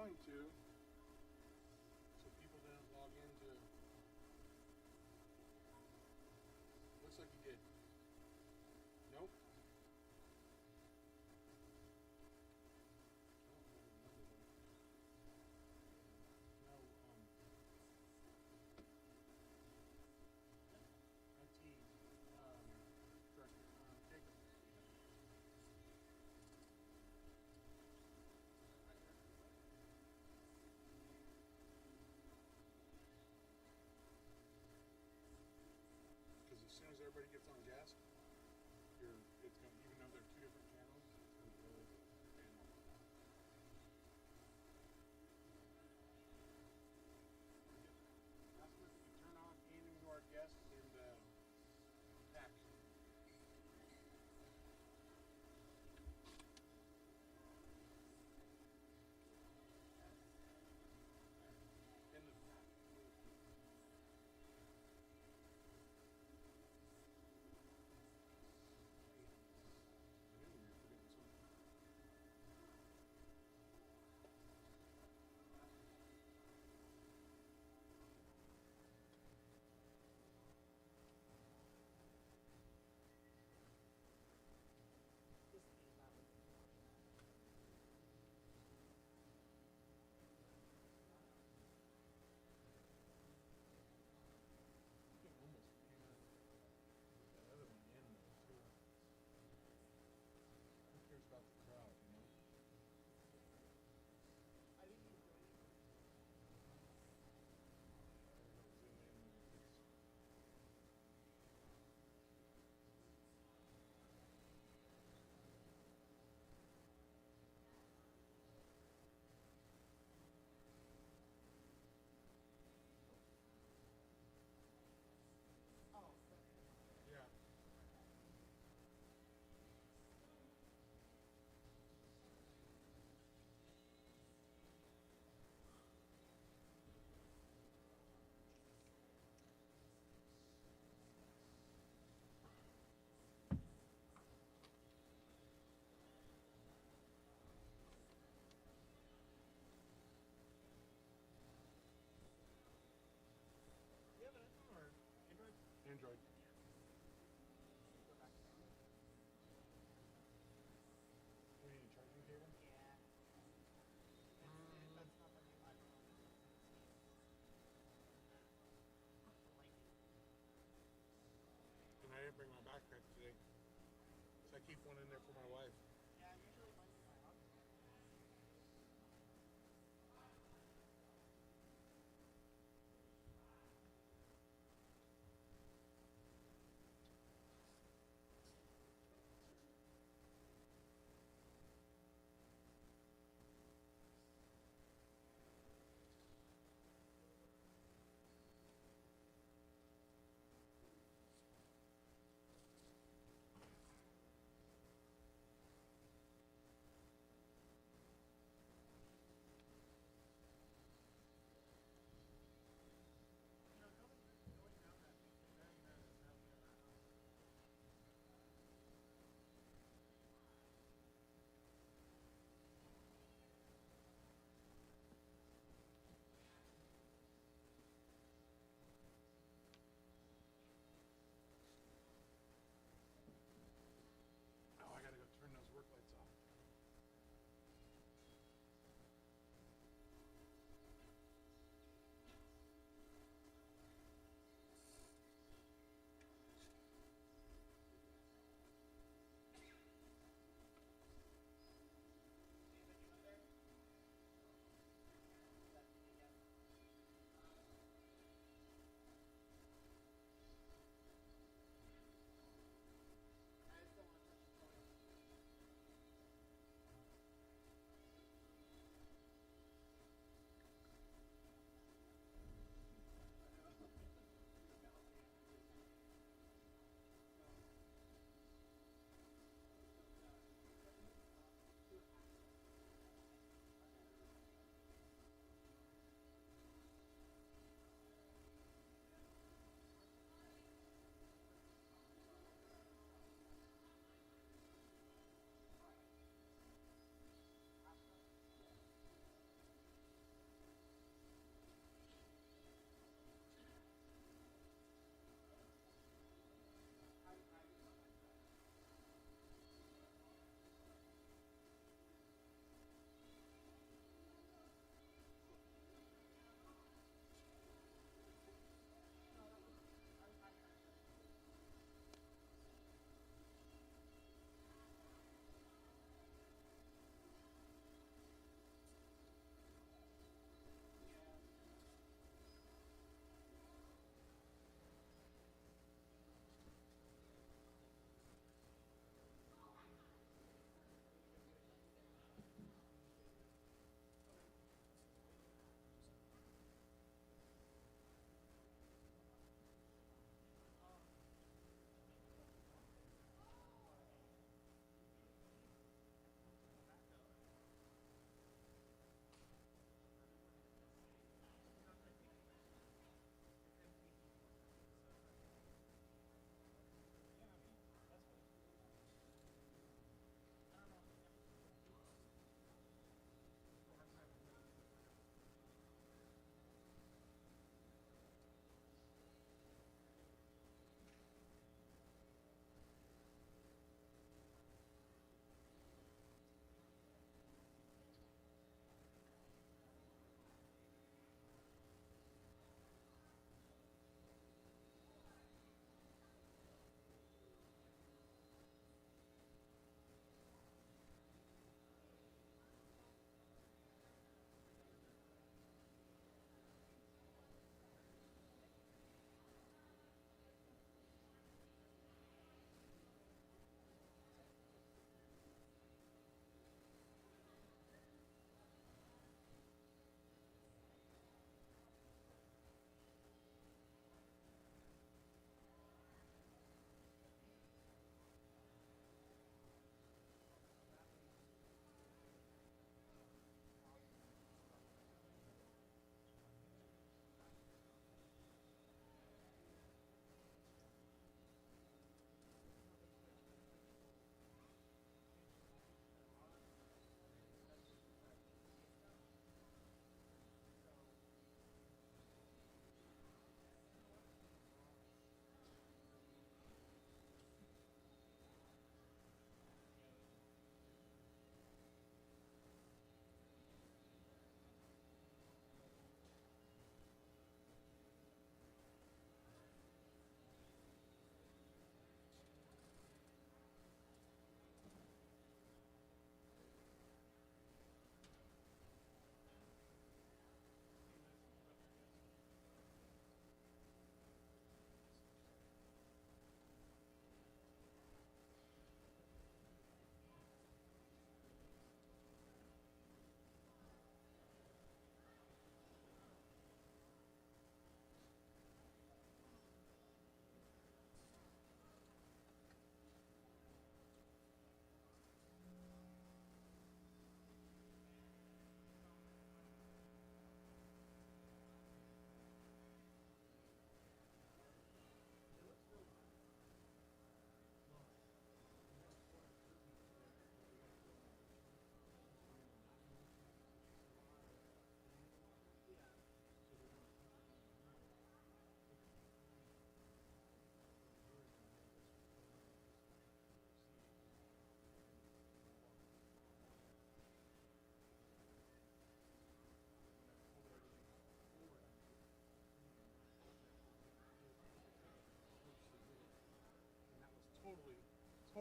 trying to, so people didn't log into. Looks like he did. Nope. No, IT, director, Jacob. Because as soon as everybody gets on gas, it's going to, even though they're two different channels, it's going to go panel. That's what you turn on ENMU-R guests and pack. In the pack. About the crowd, you know? I didn't even do anything. Oh, yeah. You have an iPhone or Android? Android. Go back. Do you need a charging cable? Yeah. That's not the new iPhone. And I didn't bring my backpack today. So I keep one in there for my wife. Yeah, I'm usually my house.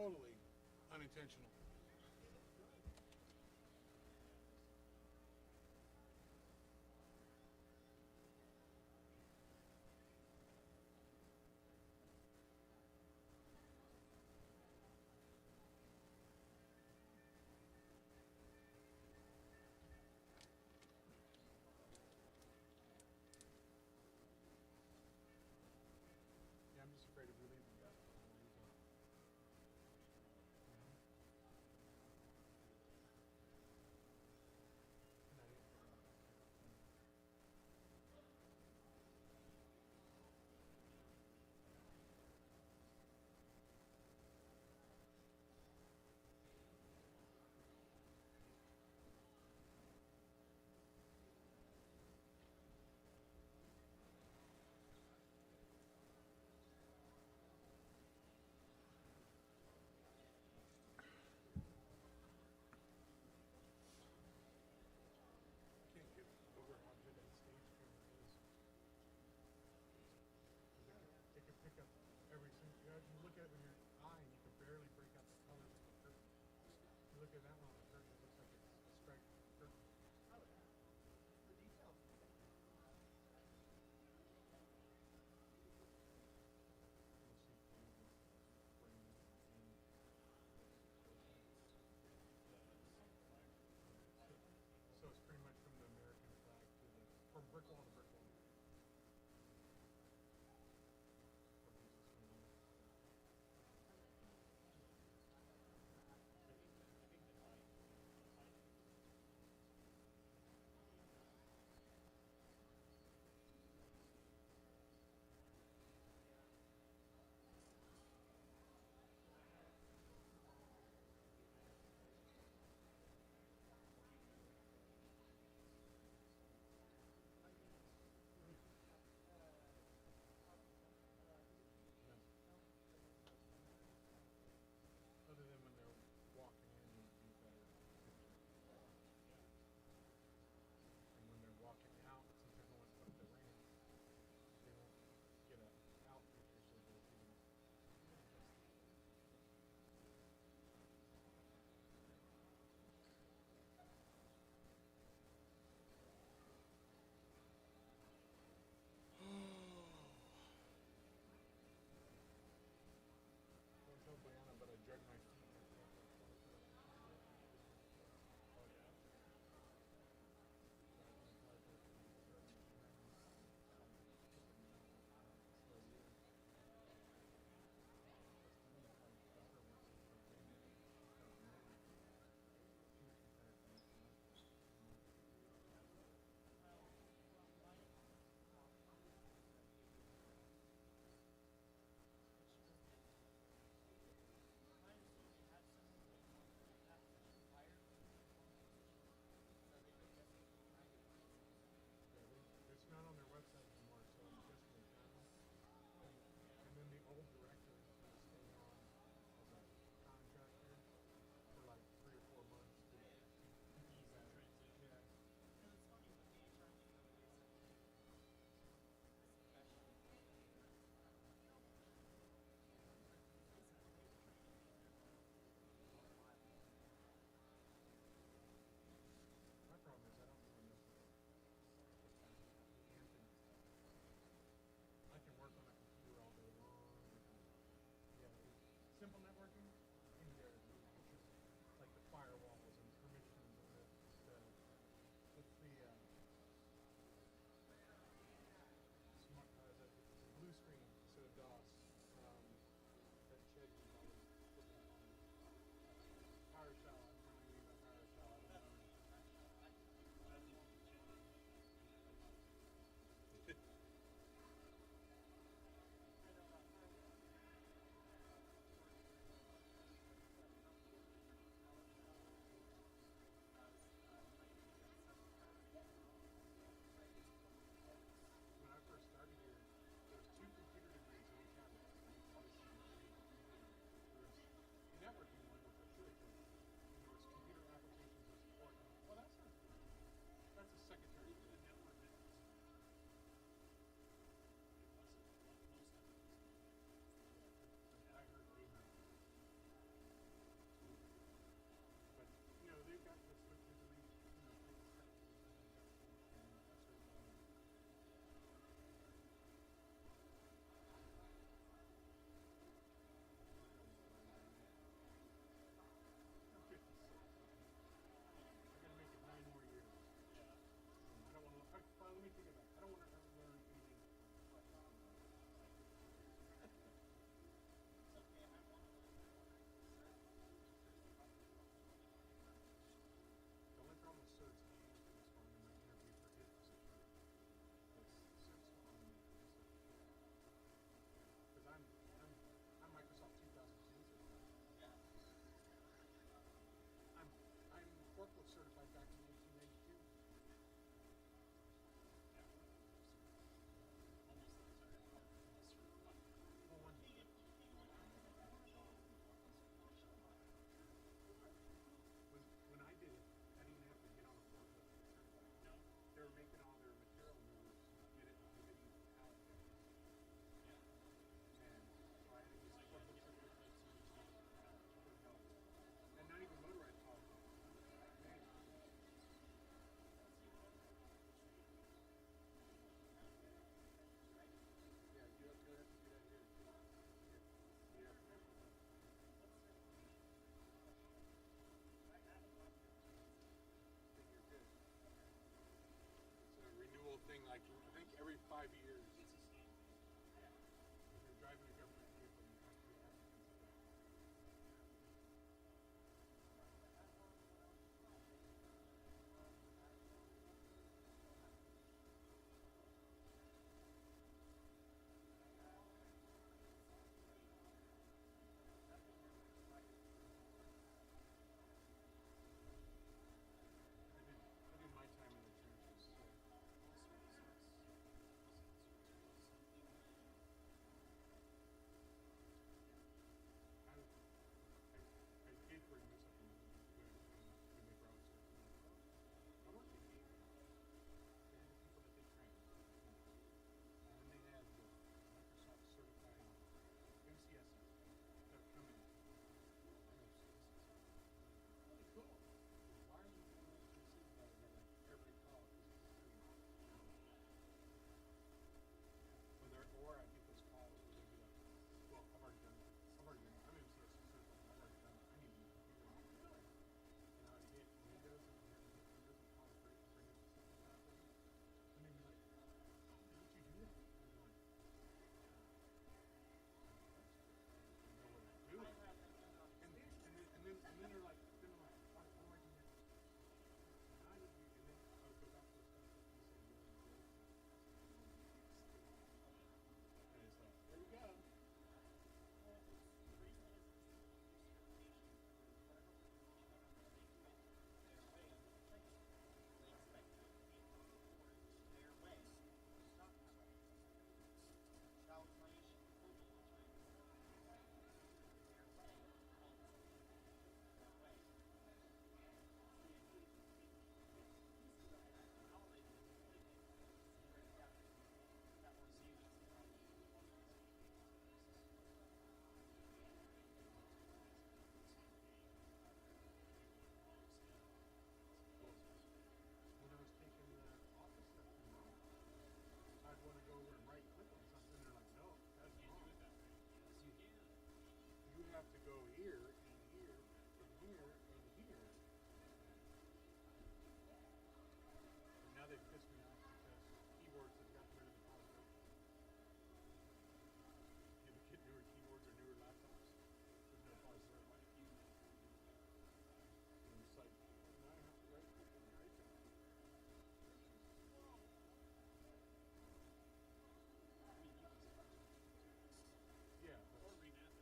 totally unintentional. Yeah, I'm just afraid of relieving that for no reason. like I think every 5 years. If you're driving a government vehicle, you have to be applicants of that. I did my time in the trenches. So. I did bring this up when they brought us up. I worked at Game. They had the people that they trained. And then they had the Microsoft certified MCSs that would come in. Really cool. Why are you doing this to the supervisor like every call? When they're, or I get those calls where they'd be like, well, I've already done that. I'm MCS certified. I've already done it. I need to do that. And I'd hit Windows and call it break and bring up something happen. And they'd be like, how did you do that? And I'm like, I know what I'm doing. And then they're like, why am I doing that? And I would be, and then I would go back to the stuff that you said you were doing. And it's like, there we go. When I was taking the office stuff from mom, I'd want to go over and right click on something, and they're like, no, that's wrong. You can't do it that way. Yes, you can. You have to go here, and here, and here, and here. And now they've pissed me off because keyboards have gotten rid of the power button. You know, get newer keyboards or newer laptops. There's no power button. And it's like, now I have to right click on the icon. Yeah, or rename it.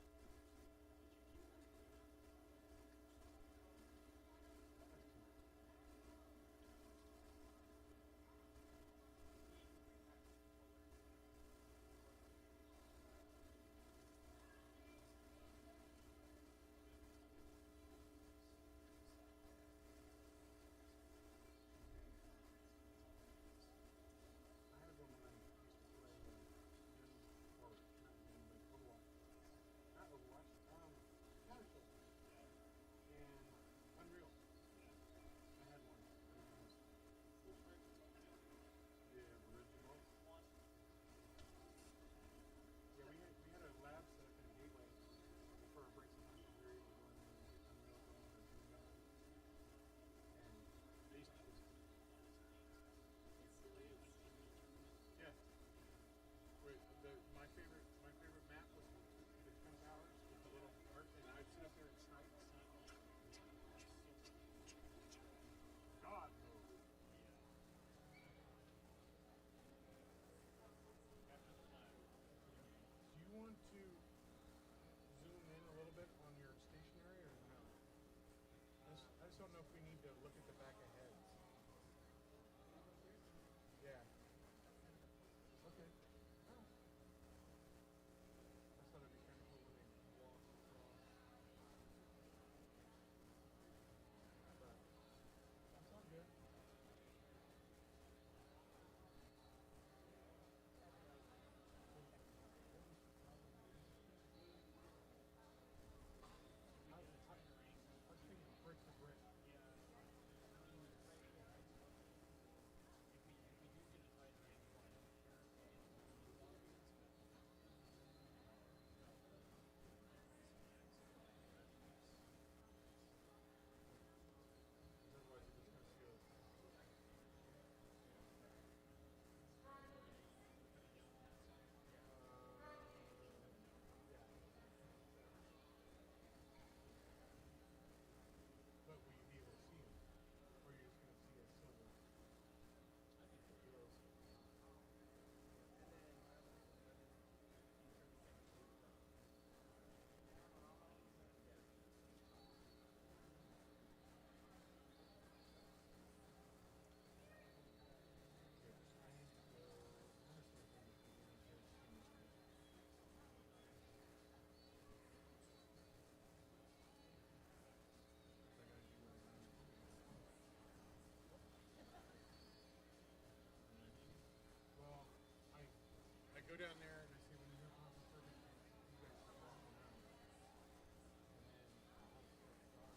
go down there and I say, when you're on the perfect, you guys come out and out. And then I'll have a fresh start.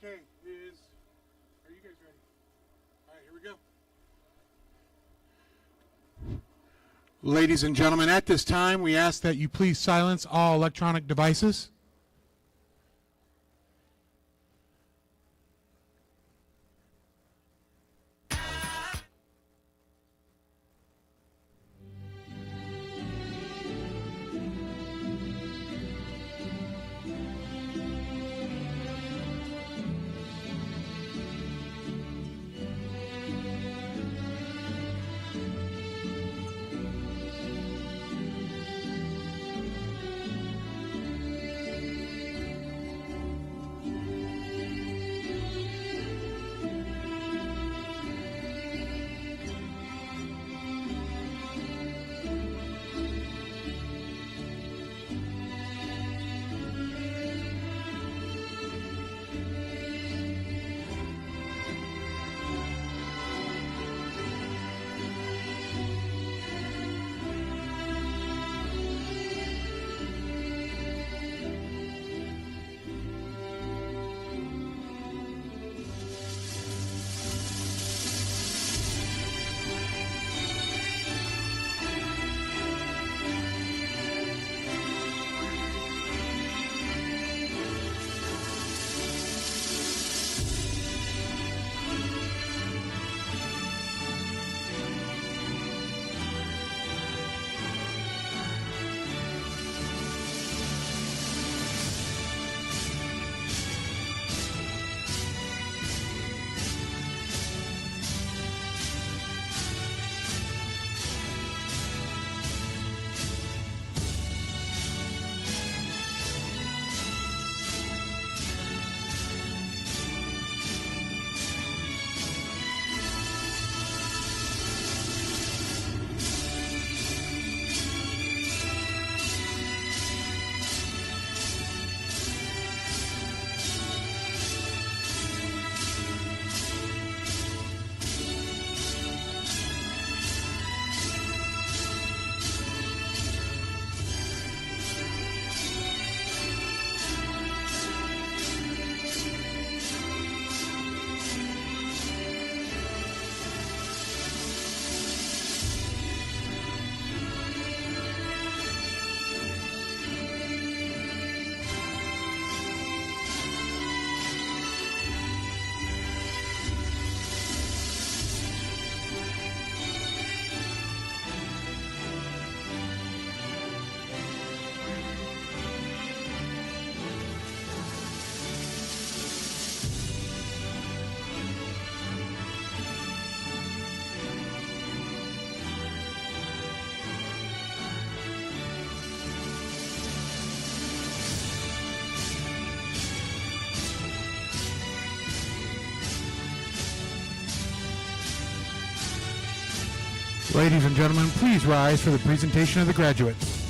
Okay, are you guys ready? All right, here we go. Ladies and gentlemen, at this time, we ask that you please silence all electronic devices. Ladies and gentlemen, please rise for the presentation of the graduates.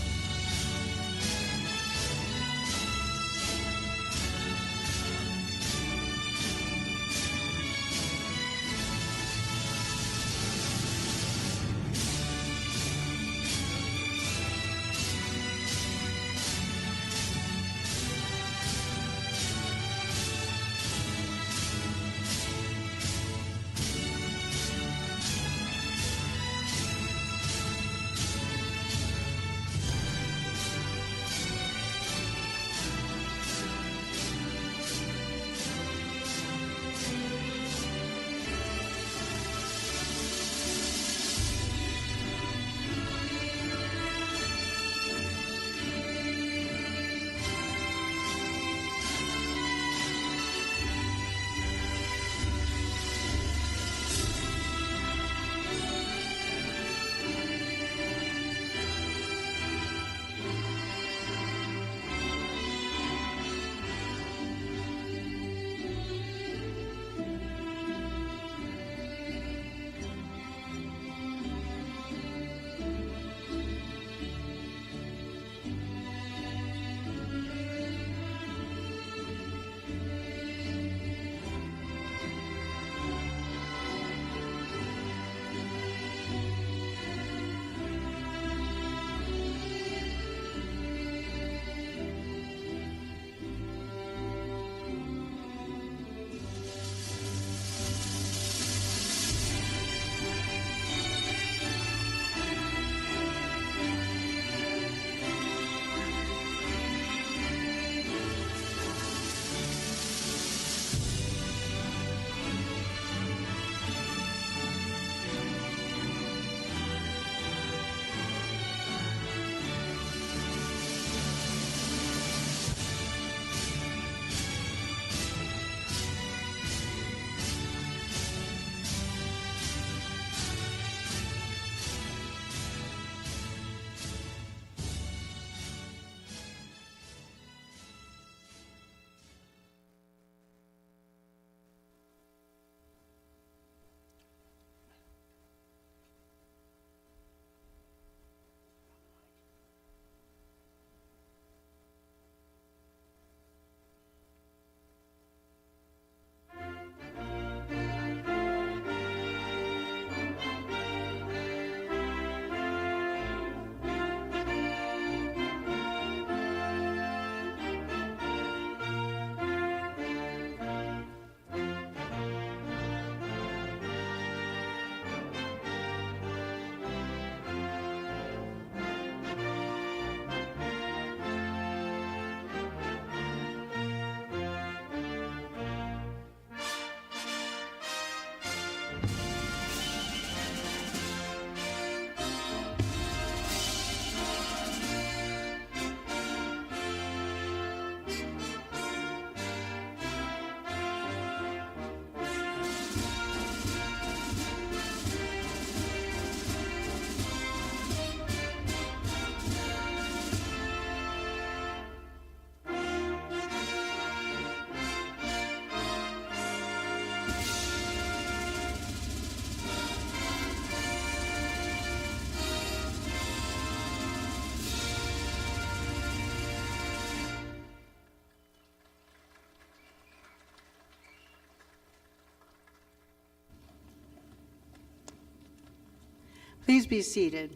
Please be seated.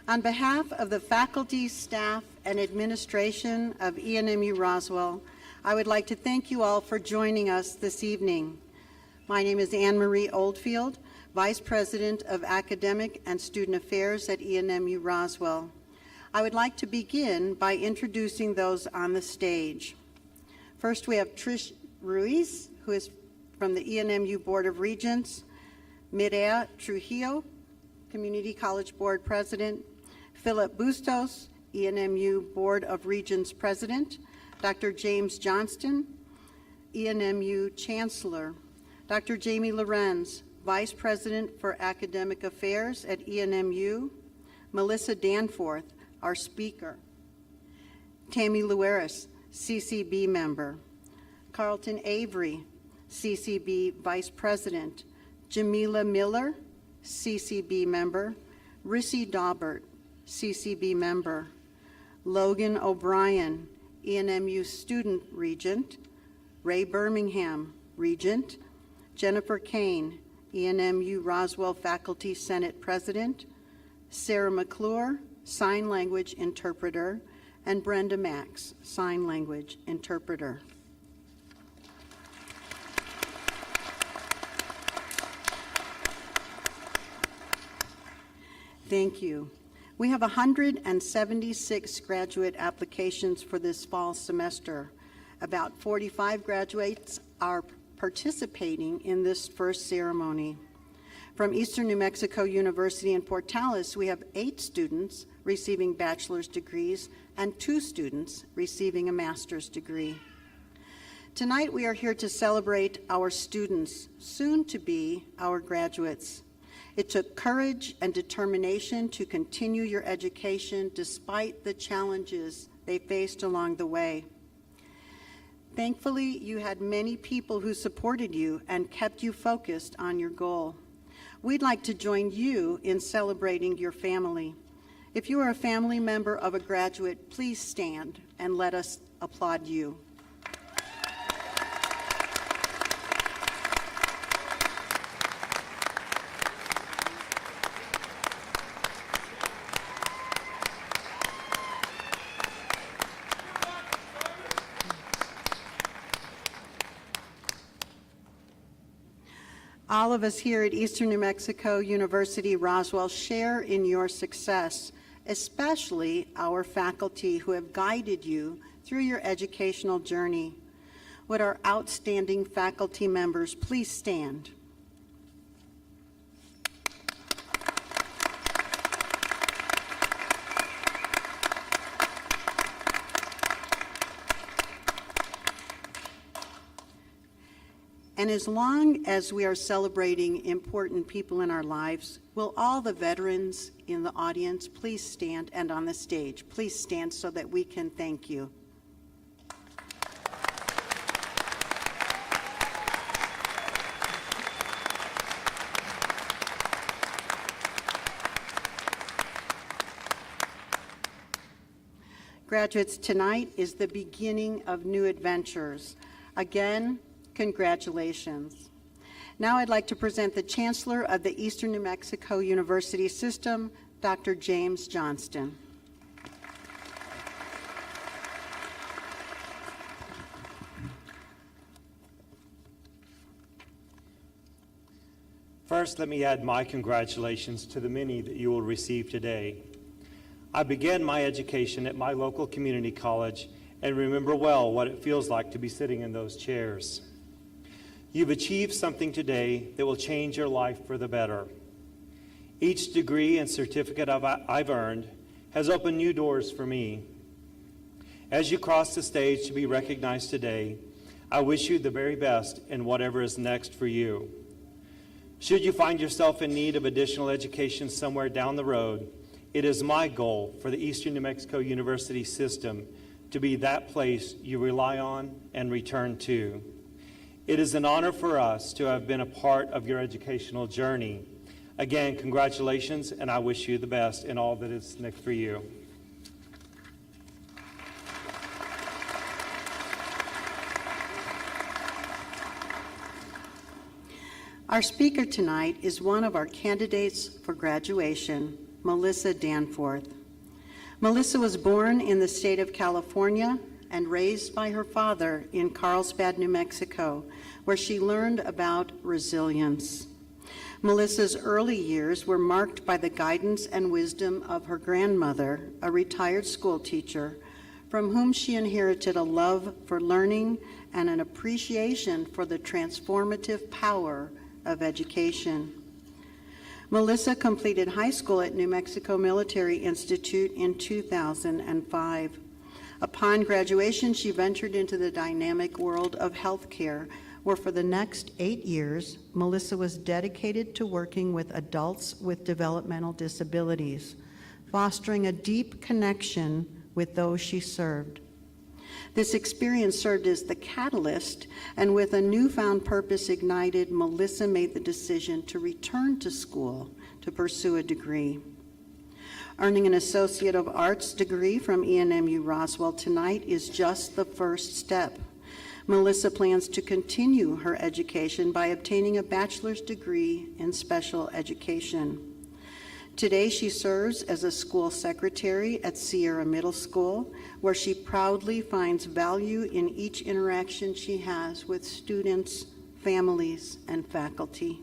On behalf of the faculty, staff, and administration of ENMU Roswell, I would like to thank you all for joining us this evening. My name is Anne Marie Oldfield, Vice President of Academic and Student Affairs at ENMU Roswell. I would like to begin by introducing those on the stage. First, we have Trish Ruiz, who is from the ENMU Board of Regents, Mireya Trujillo, Community College Board President, Philip Bustos, ENMU Board of Regents President, Dr. James Johnston, ENMU Chancellor, Dr. Jamie Lorenz, Vice President for Academic Affairs at ENMU, Melissa Danforth, our speaker, Tammy Lueris, CCB member, Carlton Avery, CCB Vice President, Jamila Miller, CCB member, Rissy Daubert, CCB member, Logan O'Brien, ENMU Student Regent, Ray Birmingham, Regent, Jennifer Kane, ENMU Roswell Faculty Senate President, Sarah McClure, Sign Language Interpreter, and Brenda Max, Sign Language Interpreter. Thank you. We have 176 graduate applications for this fall semester. About 45 graduates are participating in this first ceremony. From Eastern New Mexico University in Portales, we have 8 students receiving bachelor's degrees and 2 students receiving a master's degree. Tonight we are here to celebrate our students, soon to be our graduates. It took courage and determination to continue your education despite the challenges they faced along the way. Thankfully, you had many people who supported you and kept you focused on your goal. We'd like to join you in celebrating your family. If you are a family member of a graduate, please stand and let us applaud you. All of us here at Eastern New Mexico University Roswell share in your success, especially our faculty who have guided you through your educational journey. Would our outstanding faculty members please stand? And as long as we are celebrating important people in our lives, will all the veterans in the audience please stand, and on the stage, please stand so that we can thank you. Graduates, tonight is the beginning of new adventures. Again, congratulations. Now I'd like to present the Chancellor of the Eastern New Mexico University System, Dr. James Johnston. First, let me add my congratulations to the many that you will receive today. I began my education at my local community college and remember well what it feels like to be sitting in those chairs. You've achieved something today that will change your life for the better. Each degree and certificate I've earned has opened new doors for me. As you cross the stage to be recognized today, I wish you the very best in whatever is next for you. Should you find yourself in need of additional education somewhere down the road, it is my goal for the Eastern New Mexico University System to be that place you rely on and return to. It is an honor for us to have been a part of your educational journey. Again, congratulations, and I wish you the best in all that is next for you. Our speaker tonight is one of our candidates for graduation, Melissa Danforth. Melissa was born in the state of California and raised by her father in Carlsbad, New Mexico, where she learned about resilience. Melissa's early years were marked by the guidance and wisdom of her grandmother, a retired school teacher, from whom she inherited a love for learning and an appreciation for the transformative power of education. Melissa completed high school at New Mexico Military Institute in 2005. Upon graduation, she ventured into the dynamic world of healthcare, where for the next 8 years, Melissa was dedicated to working with adults with developmental disabilities, fostering a deep connection with those she served. This experience served as the catalyst, and with a newfound purpose ignited, Melissa made the decision to return to school to pursue a degree. Earning an Associate of Arts degree from ENMU-Roswell tonight is just the first step. Melissa plans to continue her education by obtaining a bachelor's degree in special education. Today, she serves as a school secretary at Sierra Middle School, where she proudly finds value in each interaction she has with students, families, and faculty.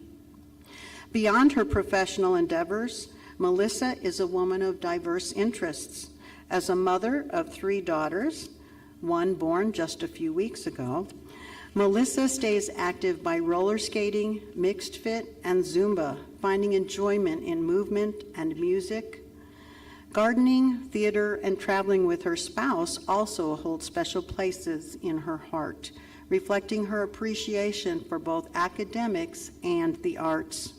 Beyond her professional endeavors, Melissa is a woman of diverse interests. As a mother of 3 daughters, one born just a few weeks ago, Melissa stays active by roller skating, mixed fit, and Zumba, finding enjoyment in movement and music. Gardening, theater, and traveling with her spouse also hold special places in her heart, reflecting her appreciation for both academics and the arts.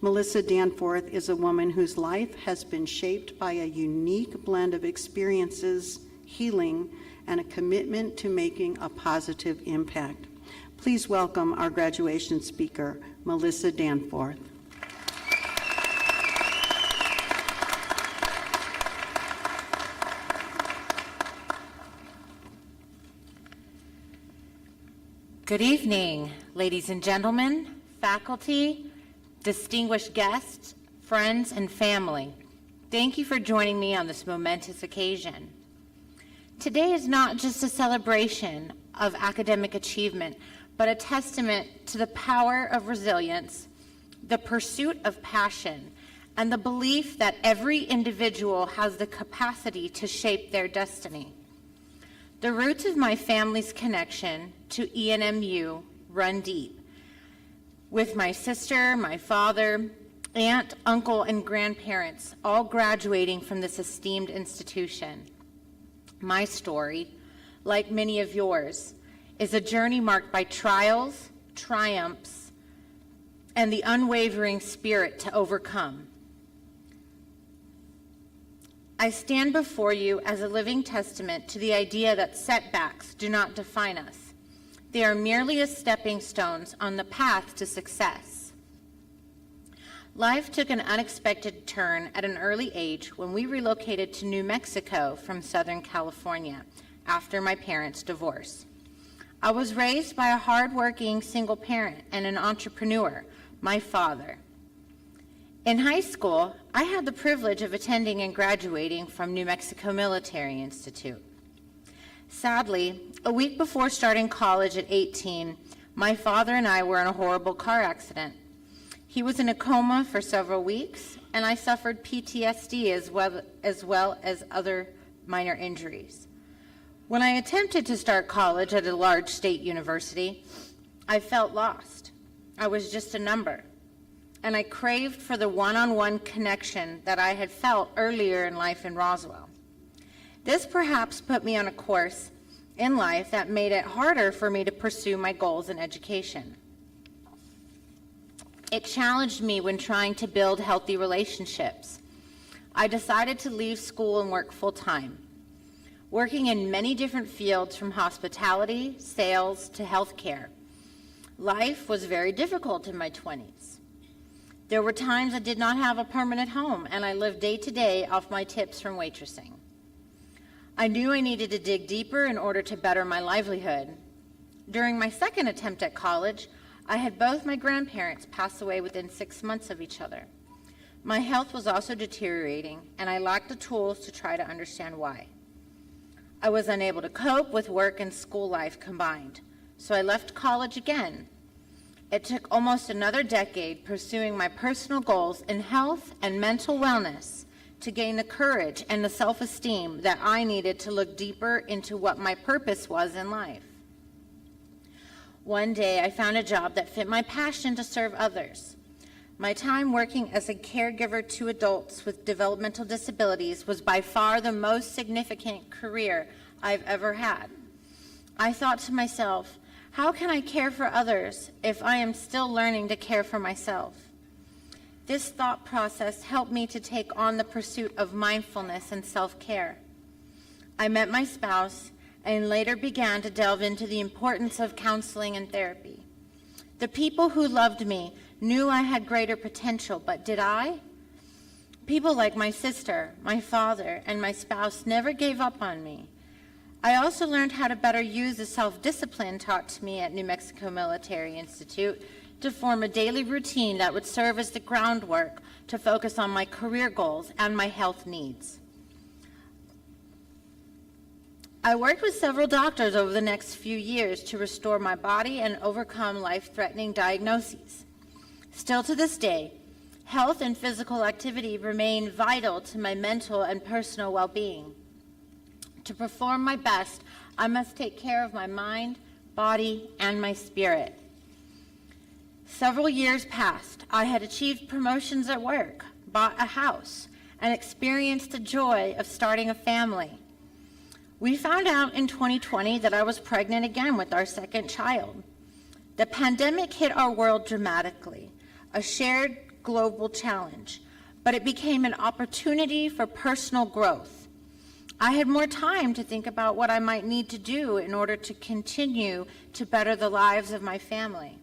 Melissa Danforth is a woman whose life has been shaped by a unique blend of experiences, healing, and a commitment to making a positive impact. Please welcome our graduation speaker, Melissa Danforth. Good evening, ladies and gentlemen, faculty, distinguished guests, friends, and family. Thank you for joining me on this momentous occasion. Today is not just a celebration of academic achievement, but a testament to the power of resilience, the pursuit of passion, and the belief that every individual has the capacity to shape their destiny. The roots of my family's connection to ENMU run deep, with my sister, my father, aunt, uncle, and grandparents all graduating from this esteemed institution. My story, like many of yours, is a journey marked by trials, triumphs, and the unwavering spirit to overcome. I stand before you as a living testament to the idea that setbacks do not define us. They are merely as stepping stones on the path to success. Life took an unexpected turn at an early age when we relocated to New Mexico from Southern California after my parents' divorce. I was raised by a hardworking single parent and an entrepreneur, my father. In high school, I had the privilege of attending and graduating from New Mexico Military Institute. Sadly, a week before starting college at 18, my father and I were in a horrible car accident. He was in a coma for several weeks, and I suffered PTSD as well as other minor injuries. When I attempted to start college at a large state university, I felt lost. I was just a number, and I craved for the one-on-one connection that I had felt earlier in life in Roswell. This perhaps put me on a course in life that made it harder for me to pursue my goals in education. It challenged me when trying to build healthy relationships. I decided to leave school and work full-time, working in many different fields from hospitality, sales, to healthcare. Life was very difficult in my 20s. There were times I did not have a permanent home, and I lived day to day off my tips from waitressing. I knew I needed to dig deeper in order to better my livelihood. During my second attempt at college, I had both my grandparents pass away within 6 months of each other. My health was also deteriorating, and I lacked the tools to try to understand why. I was unable to cope with work and school life combined, so I left college again. It took almost another decade pursuing my personal goals in health and mental wellness to gain the courage and the self-esteem that I needed to look deeper into what my purpose was in life. One day, I found a job that fit my passion to serve others. My time working as a caregiver to adults with developmental disabilities was by far the most significant career I've ever had. I thought to myself, how can I care for others if I am still learning to care for myself? This thought process helped me to take on the pursuit of mindfulness and self-care. I met my spouse and later began to delve into the importance of counseling and therapy. The people who loved me knew I had greater potential, but did I? People like my sister, my father, and my spouse never gave up on me. I also learned how to better use the self-discipline taught to me at New Mexico Military Institute to form a daily routine that would serve as the groundwork to focus on my career goals and my health needs. I worked with several doctors over the next few years to restore my body and overcome life-threatening diagnoses. Still to this day, health and physical activity remain vital to my mental and personal well-being. To perform my best, I must take care of my mind, body, and my spirit. Several years passed. I had achieved promotions at work, bought a house, and experienced the joy of starting a family. We found out in 2020 that I was pregnant again with our second child. The pandemic hit our world dramatically, a shared global challenge, but it became an opportunity for personal growth. I had more time to think about what I might need to do in order to continue to better the lives of my family.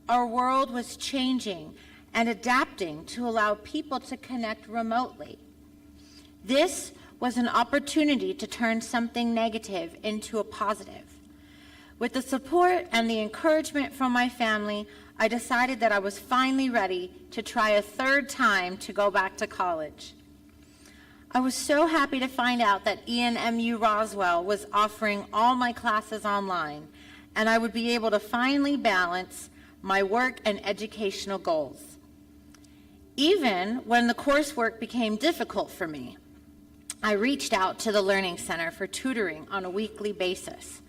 Our world was changing and adapting to allow people to connect remotely. This was an opportunity to turn something negative into a positive. With the support and the encouragement from my family, I decided that I was finally ready to try a third time to go back to college. I was so happy to find out that ENMU Roswell was offering all my classes online, and I would be able to finally balance my work and educational goals. Even when the coursework became difficult for me, I reached out to the Learning Center for tutoring on a weekly basis.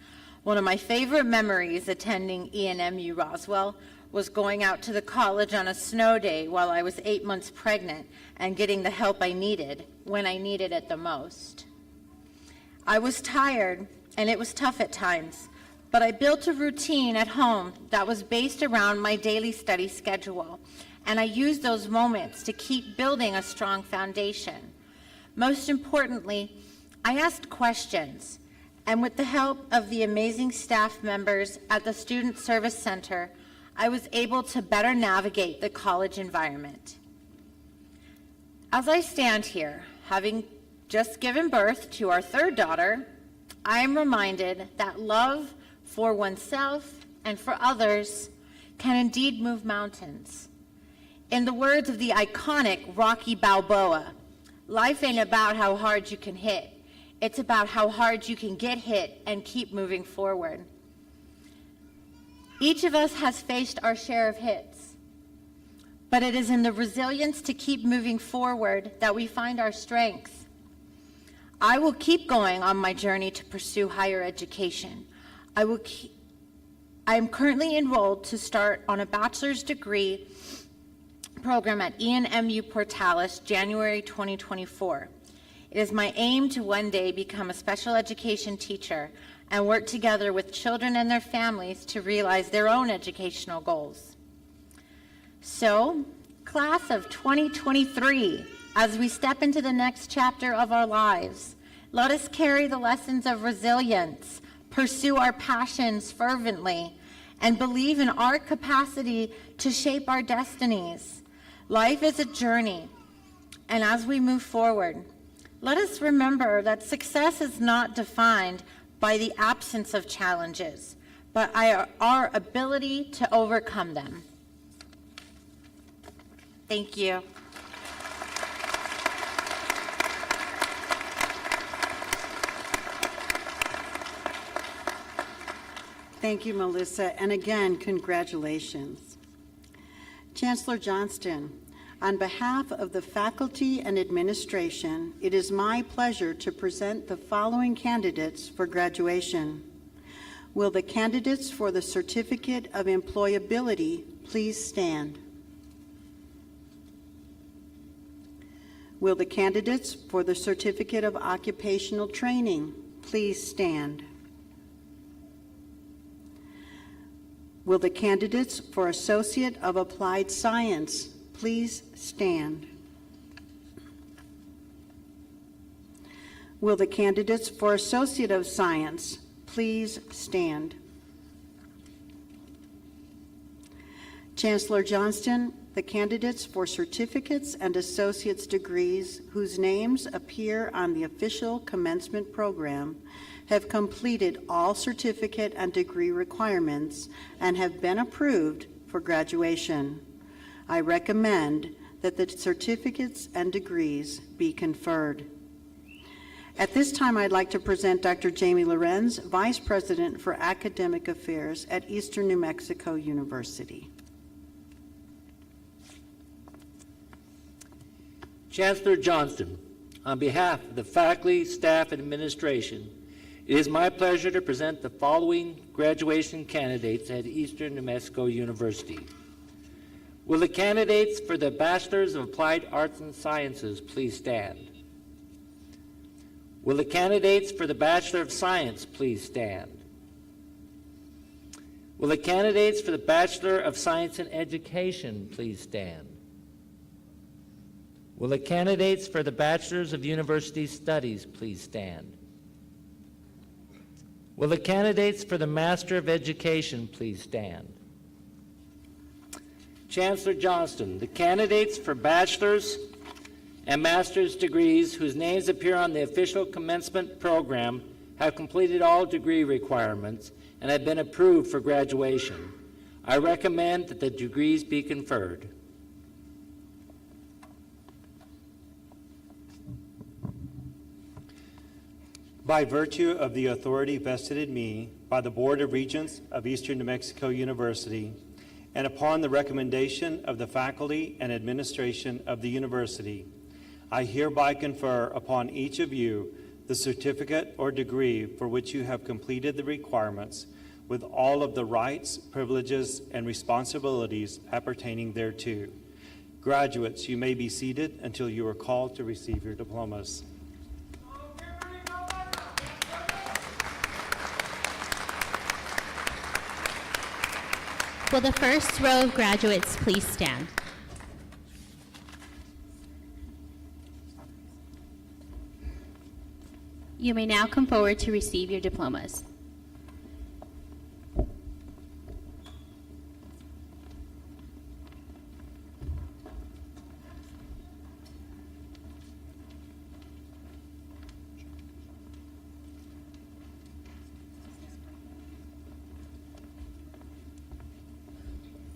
One of my favorite memories attending ENMU Roswell was going out to the college on a snow day while I was 8 months pregnant and getting the help I needed when I needed it the most. I was tired and it was tough at times, but I built a routine at home that was based around my daily study schedule, and I used those moments to keep building a strong foundation. Most importantly, I asked questions, and with the help of the amazing staff members at the Student Service Center, I was able to better navigate the college environment. As I stand here, having just given birth to our third daughter, I am reminded that love for oneself and for others can indeed move mountains. In the words of the iconic Rocky Balboa, life ain't about how hard you can hit. It's about how hard you can get hit and keep moving forward. Each of us has faced our share of hits, but it is in the resilience to keep moving forward that we find our strength. I will keep going on my journey to pursue higher education. I am currently enrolled to start on a bachelor's degree program at ENMU Portales, January 2024. It is my aim to one day become a special education teacher and work together with children and their families to realize their own educational goals. So, class of 2023, as we step into the next chapter of our lives, let us carry the lessons of resilience, pursue our passions fervently, and believe in our capacity to shape our destinies. Life is a journey, and as we move forward, let us remember that success is not defined by the absence of challenges, but our ability to overcome them. Thank you. Thank you, Melissa, and again, congratulations. Chancellor Johnston, on behalf of the faculty and administration, it is my pleasure to present the following candidates for graduation. Will the candidates for the Certificate of Employability please stand? Will the candidates for the Certificate of Occupational Training please stand? Will the candidates for Associate of Applied Science please stand? Will the candidates for Associate of Science please stand? Chancellor Johnston, the candidates for certificates and associate's degrees whose names appear on the official commencement program have completed all certificate and degree requirements and have been approved for graduation. I recommend that the certificates and degrees be conferred. At this time, I'd like to present Dr. Jamie Lorenz, Vice President for Academic Affairs at Eastern New Mexico University. Chancellor Johnston, on behalf of the faculty, staff, and administration, it is my pleasure to present the following graduation candidates at Eastern New Mexico University. Will the candidates for the Bachelor's of Applied Arts and Sciences please stand? Will the candidates for the Bachelor of Science please stand? Will the candidates for the Bachelor of Science in Education please stand? Will the candidates for the Bachelor's of University Studies please stand? Will the candidates for the Master of Education please stand? Chancellor Johnston, the candidates for bachelor's and master's degrees whose names appear on the official commencement program have completed all degree requirements and have been approved for graduation. I recommend that the degrees be conferred. By virtue of the authority vested in me by the Board of Regents of Eastern New Mexico University, and upon the recommendation of the faculty and administration of the university, I hereby confer upon each of you the certificate or degree for which you have completed the requirements with all of the rights, privileges, and responsibilities appertaining thereto. Graduates, you may be seated until you are called to receive your diplomas. Will the first row of graduates please stand? You may now come forward to receive your diplomas.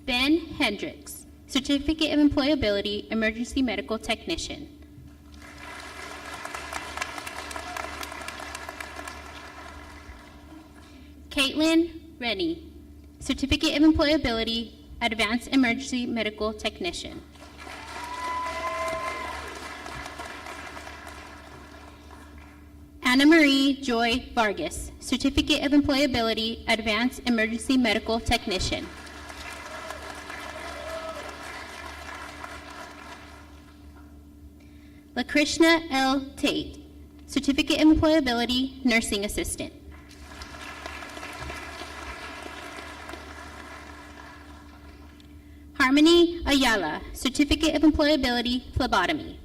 Ben Hendricks, Certificate of Employability, Emergency Medical Technician. Caitlin Rennie, Certificate of Employability, Advanced Emergency Medical Technician. Anna Marie Joy Vargas, Certificate of Employability, Advanced Emergency Medical Technician. LaKrishna L. Tate, Certificate of Employability, Nursing Assistant. Harmony Ayala, Certificate of Employability, Phlebotomy.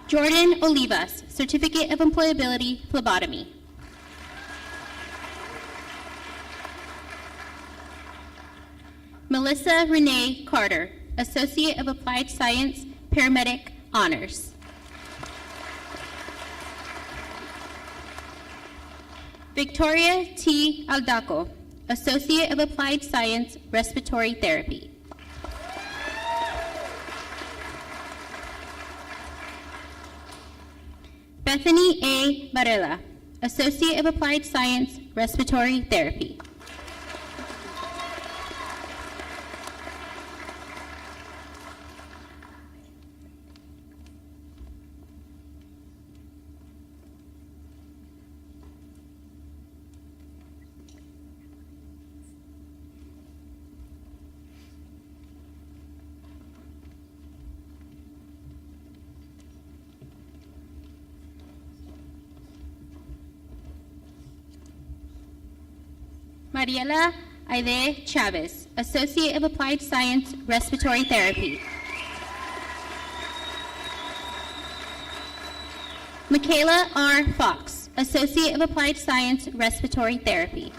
Jordan Olivas, Certificate of Employability, Phlebotomy. Melissa Renee Carter, Associate of Applied Science, Paramedic Honors. Victoria T. Aldaco, Associate of Applied Science, Respiratory Therapy. Bethany A. Varela, Associate of Applied Science, Respiratory Therapy. Mariela Aide Chavez, Associate of Applied Science, Respiratory Therapy. Michaela R. Fox, Associate of Applied Science, Respiratory Therapy.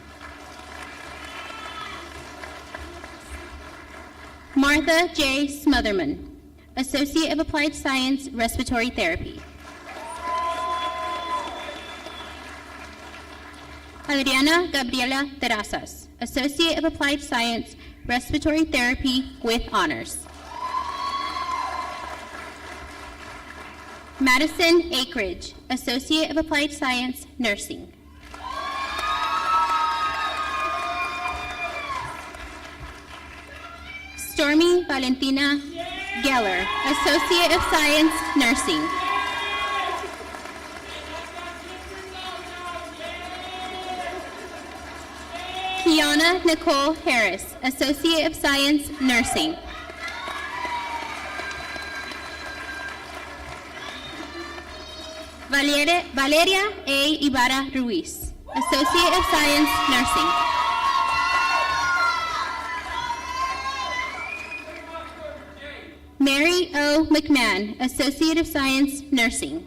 Martha J. Smotherman, Associate of Applied Science, Respiratory Therapy. Adriana Gabriela Terrazas, Associate of Applied Science, Respiratory Therapy with honors. Madison Akridge, Associate of Applied Science, Nursing. Stormy Valentina Geller, Associate of Science, Nursing. Kiana Nicole Harris, Associate of Science, Nursing. Valeria A. Ibarra Ruiz, Associate of Science, Nursing. Mary O. McMahon, Associate of Science, Nursing.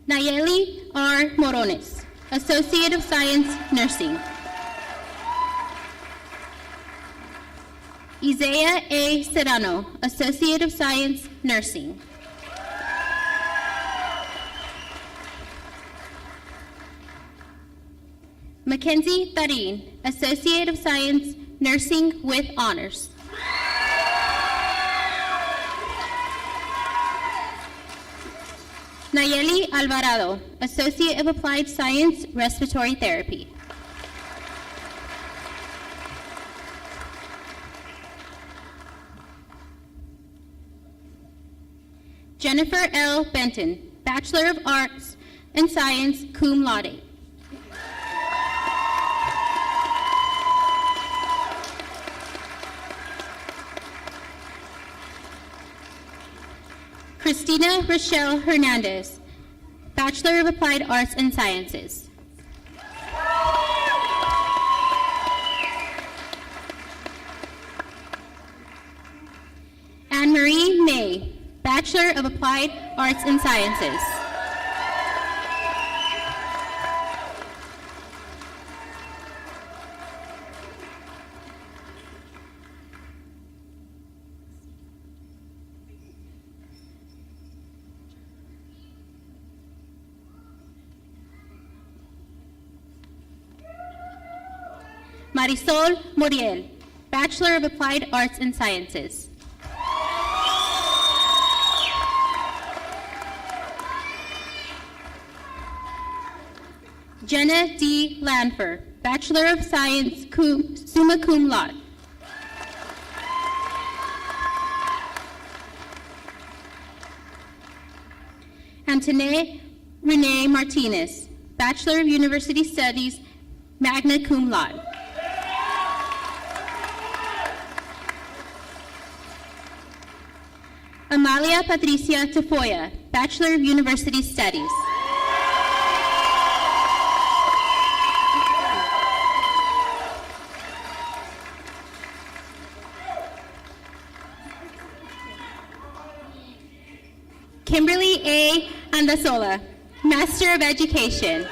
Nayeli R. Morones, Associate of Science, Nursing. Isaiah A. Serrano, Associate of Science, Nursing. Mackenzie Tarin, Associate of Science, Nursing with honors. Nayeli Alvarado, Associate of Applied Science, Respiratory Therapy. Jennifer L. Benton, Bachelor of Arts and Science, cum laude. Christina Rochelle Hernandez, Bachelor of Applied Arts and Sciences. Anne-Marie May, Bachelor of Applied Arts and Sciences. Marisol Muriel, Bachelor of Applied Arts and Sciences. Jenna D. Lanfer, Bachelor of Science, summa cum laude. Antoine Renee Martinez, Bachelor of University Studies, magna cum laude. Amalia Patricia Tafoya, Bachelor of University Studies. Kimberly A. Andasola, Master of Education.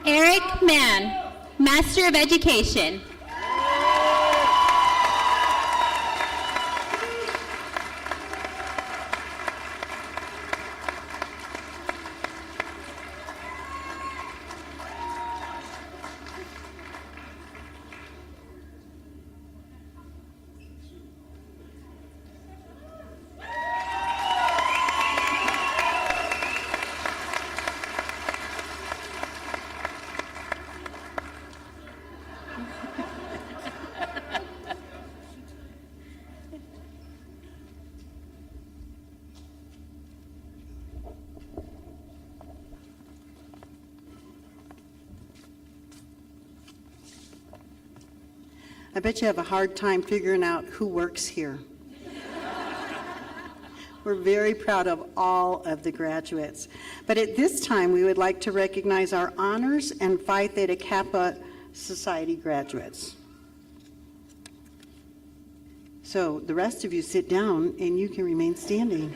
Eric Mann, Master of Education. I bet you have a hard time figuring out who works here. We're very proud of all of the graduates. But at this time, we would like to recognize our Honors and Phi Theta Kappa Society graduates. So the rest of you sit down and you can remain standing.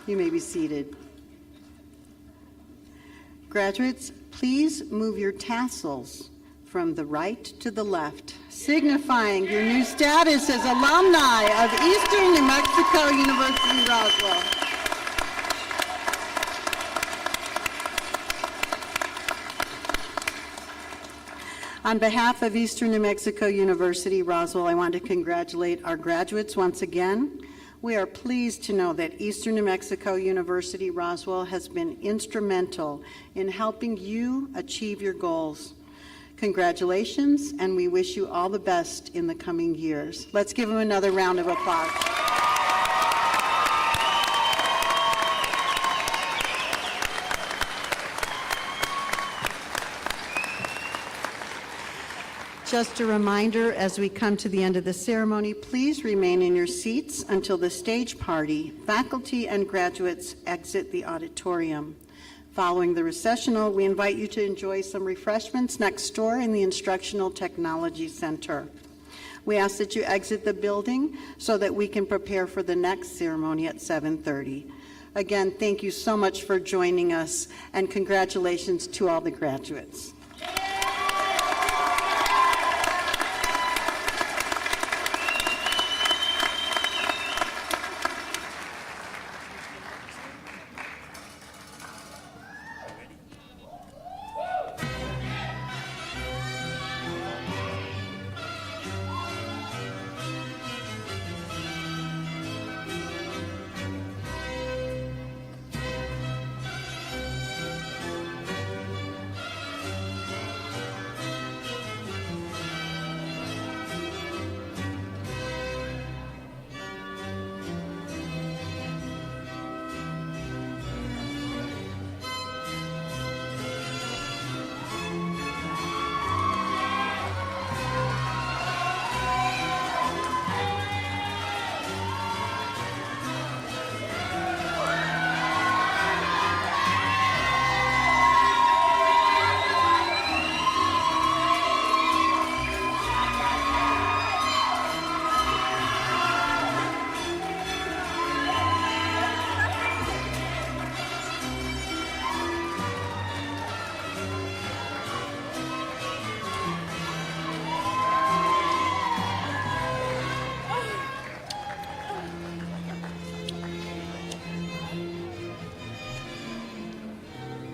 You may be seated. Graduates, please move your tassels from the right to the left, signifying your new status as alumni of Eastern New Mexico University, Roswell. On behalf of Eastern New Mexico University, Roswell, I want to congratulate our graduates once again. We are pleased to know that Eastern New Mexico University, Roswell has been instrumental in helping you achieve your goals. Congratulations, and we wish you all the best in the coming years. Let's give them another round of applause. Just a reminder, as we come to the end of the ceremony, please remain in your seats until the stage party, faculty, and graduates exit the auditorium. Following the recessional, we invite you to enjoy some refreshments next door in the Instructional Technology Center. We ask that you exit the building so that we can prepare for the next ceremony at 7:30. Again, thank you so much for joining us, and congratulations to all the graduates.